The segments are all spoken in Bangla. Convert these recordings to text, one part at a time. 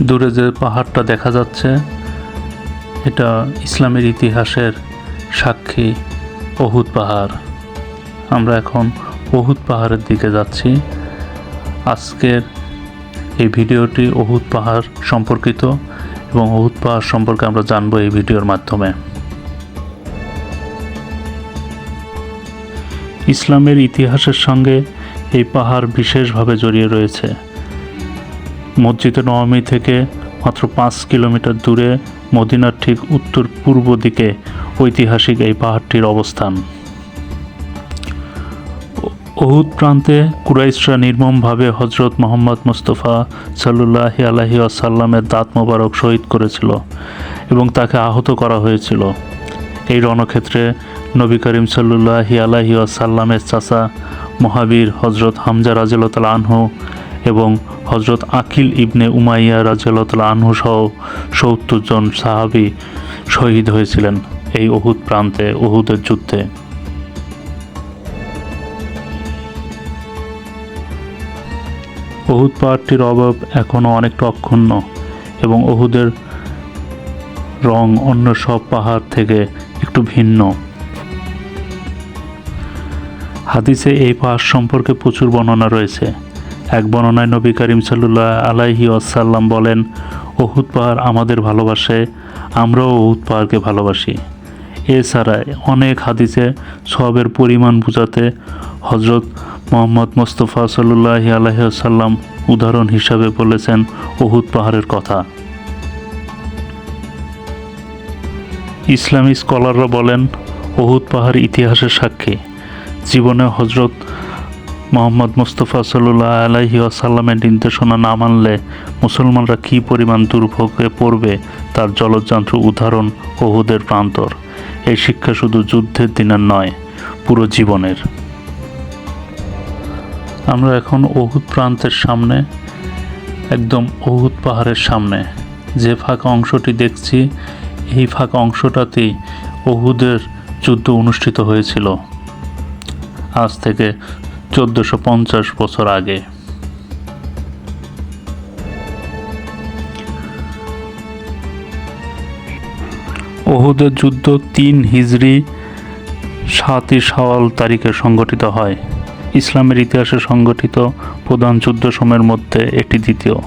দূরে যে পাহাড়টা দেখা যাচ্ছে এটা ইসলামের ইতিহাসের সাক্ষী উহুদ পাহাড়। আমরা এখন উহুদ পাহাড়ের দিকে যাচ্ছি। আজকের এই ভিডিওটি উহুদ পাহাড় সম্পর্কিত এবং উহুদ পাহাড় সম্পর্কে আমরা জানবো এই ভিডিওর মাধ্যমে। ইসলামের ইতিহাসের সঙ্গে এই পাহাড় বিশেষভাবে জড়িয়ে রয়েছে। মসজিদে নববী থেকে মাত্র 5 কিলোমিটার দূরে মদিনার ঠিক উত্তর পূর্ব দিকে ঐতিহাসিক এই পাহাড়টির অবস্থান। উহুদ প্রান্তে কুরাইশরা নির্মমভাবে হজরত মোহাম্মদ মুস্তাফা সাল্লাল্লাহু আলাইহি ওয়াসাল্লামের দাঁত মোবারক শহীদ করেছিল এবং তাকে আহত করা হয়েছিল। এই রণক্ষেত্রে নবী করিম সাল্লাল্লাহু আলাইহি ওয়াসাল্লামের চাচা মহাবীর হজরত হামজা রাদিয়াল্লাহু তাআলা আনহু এবং হজরত আকিল ইবনে উমাইয়া রাদিয়াল্লাহু তাআলা আনহু সহ 70 জন সাহাবী শহীদ হয়েছিলেন এই উহুদ প্রান্তে উহুদের যুদ্ধে। উহুদ পাহাড়টির অভাব এখনও অনেকটা অক্ষুণ্ণ এবং উহুদের রং অন্য সব পাহাড় থেকে একটু ভিন্ন। হাদিসে এই পাহাড় সম্পর্কে প্রচুর বর্ণনা রয়েছে। এক বর্ণনায় নবী করিম সাল্লাল্লাহু আলাইহি ওয়াসাল্লাম বলেন, উহুদ পাহাড় আমাদের ভালোবাসে, আমরাও উহুদ পাহাড়কে ভালোবাসি। এছাড়া অনেক হাদিসে সওয়াবের পরিমাণ বোঝাতে হজরত মোহাম্মদ মুস্তাফা সাল্লাল্লাহু আলাইহি ওয়াসাল্লাম উদাহরণ হিসাবে বলেছেন উহুদ পাহাড়ের কথা। ইসলামী স্কলাররা বলেন, উহুদ পাহাড় ইতিহাসের সাক্ষী। জীবনে হজরত মোহাম্মদ মুস্তাফা সাল্লাল্লাহু আলাইহি ওয়াসাল্লামের নির্দেশনা না মানলে মুসলমানরা কী পরিমাণ দুর্ভোগে পড়বে তার জলজ্যান্ত উদাহরণ উহুদের প্রান্তর। এই শিক্ষা শুধু যুদ্ধের দিনের নয়, পুরো জীবনের। আমরা এখন উহুদ প্রান্তের সামনে, একদম উহুদ পাহাড়ের সামনে যে ফাঁকা অংশটি দেখছি, এই ফাঁকা অংশটাতেই উহুদের যুদ্ধ অনুষ্ঠিত হয়েছিল আজ থেকে 1450 বছর আগে। উহুদের যুদ্ধ 3 হিজরি 7 শাওয়াল তারিখে সংঘটিত হয়। ইসলামের ইতিহাসে সংঘটিত প্রধান যুদ্ধসমূহের মধ্যে এটি দ্বিতীয়।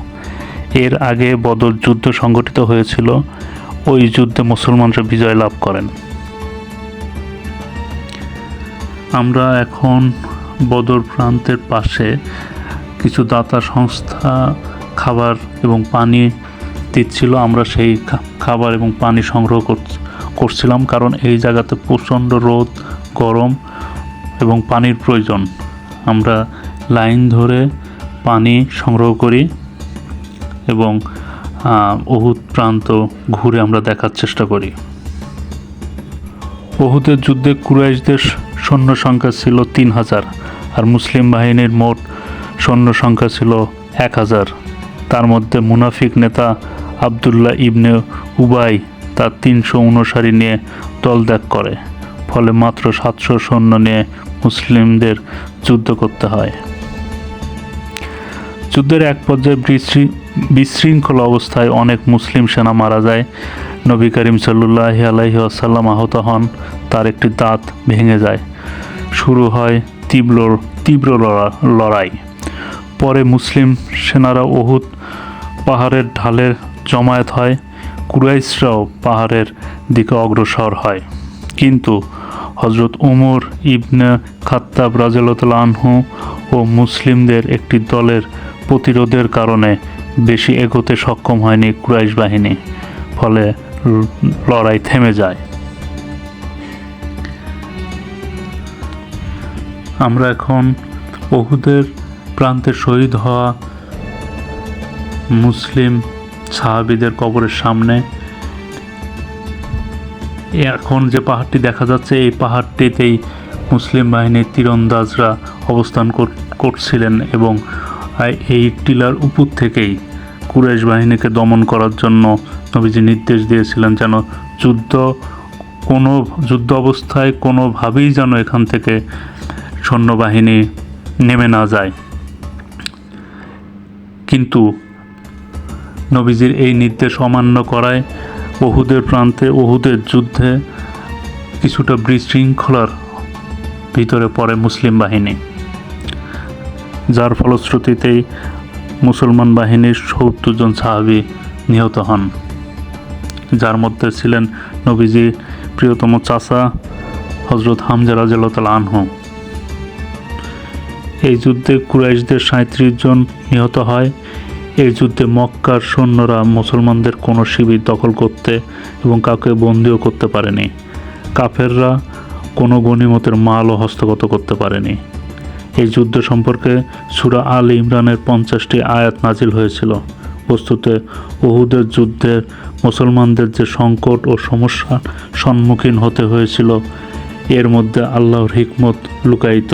এর আগে বদর যুদ্ধ সংঘটিত হয়েছিল। ওই যুদ্ধে মুসলমানরা বিজয় লাভ করেন। আমরা এখন বদর প্রান্তের পাশে কিছু দাতা সংস্থা খাবার এবং পানি দিচ্ছিল। আমরা সেই খাবার এবং পানি সংগ্রহ করছিলাম, কারণ এই জায়গাতে প্রচণ্ড রোদ, গরম এবং পানির প্রয়োজন। আমরা লাইন ধরে পানি সংগ্রহ করি এবং উহুদ প্রান্ত ঘুরে আমরা দেখার চেষ্টা করি। উহুদের যুদ্ধে কুরাইশদের সৈন্য সংখ্যা ছিল 3000 আর মুসলিম বাহিনীর মোট সৈন্য সংখ্যা ছিল 1000। তার মধ্যে মুনাফিক নেতা আবদুল্লাহ ইবনে উবাই তার 300 অনুসারী নিয়ে দলত্যাগ করে, ফলে মাত্র 700 সৈন্য নিয়ে মুসলিমদের যুদ্ধ করতে হয়। যুদ্ধের এক পর্যায়ে বিশৃঙ্খল অবস্থায় অনেক মুসলিম সেনা মারা যায়। নবী করিম সাল্লাল্লাহু আলাইহি ওয়াসাল্লাম আহত হন, তার একটি দাঁত ভেঙে যায়। শুরু হয় তীব্র লড়াই। পরে মুসলিম সেনারা উহুদ পাহাড়ের ঢালে জমায়েত হয়। কুরাইশরাও পাহাড়ের দিকে অগ্রসর হয়, কিন্তু হজরত উমর ইবনে খাত্তাব রাদিয়াল্লাহু তাআলা আনহু ও মুসলিমদের একটি দলের প্রতিরোধের কারণে বেশি এগোতে সক্ষম হয়নি কুরাইশ বাহিনী, ফলে লড়াই থেমে যায়। আমরা এখন উহুদের প্রান্তে শহীদ হওয়া মুসলিম সাহাবীদের কবরের সামনে। এখন যে পাহাড়টি দেখা যাচ্ছে, এই পাহাড়টিতেই মুসলিম বাহিনীর তীরন্দাজরা অবস্থান করছিলেন এবং এই টিলার উপর থেকেই কুরাইশ বাহিনীকে দমন করার জন্য নবীজি নির্দেশ দিয়েছিলেন যেন যুদ্ধ অবস্থায় কোনোভাবেই যেন এখান থেকে সৈন্যবাহিনী নেমে না যায়। কিন্তু নবীজির এই নির্দেশ অমান্য করায় উহুদের প্রান্তে উহুদের যুদ্ধে কিছুটা বিশৃঙ্খলার ভিতরে পড়ে মুসলিম বাহিনী, যার ফলশ্রুতিতেই মুসলমান বাহিনীর ৭০ জন সাহাবী নিহত হন, যার মধ্যে ছিলেন নবীজির প্রিয়তম চাচা হযরত হামজা রাদিয়াল্লাহু তাআলা আনহু। এই যুদ্ধে কুরাইশদের ৩৭ জন নিহত হয়। এই যুদ্ধে মক্কার সৈন্যরা মুসলমানদের কোনো শিবির দখল করতে এবং কাউকে বন্দীও করতে পারেনি। কাফেররা কোনো গনিমতের মালও হস্তগত করতে পারেনি। এই যুদ্ধ সম্পর্কে সূরা আল ইমরানের 50টি আয়াত নাজিল হয়েছিল। বস্তুতে উহুদের যুদ্ধে মুসলমানদের যে সংকট ও সমস্যার সম্মুখীন হতে হয়েছিল, এর মধ্যে আল্লাহর হিকমত লুকায়িত।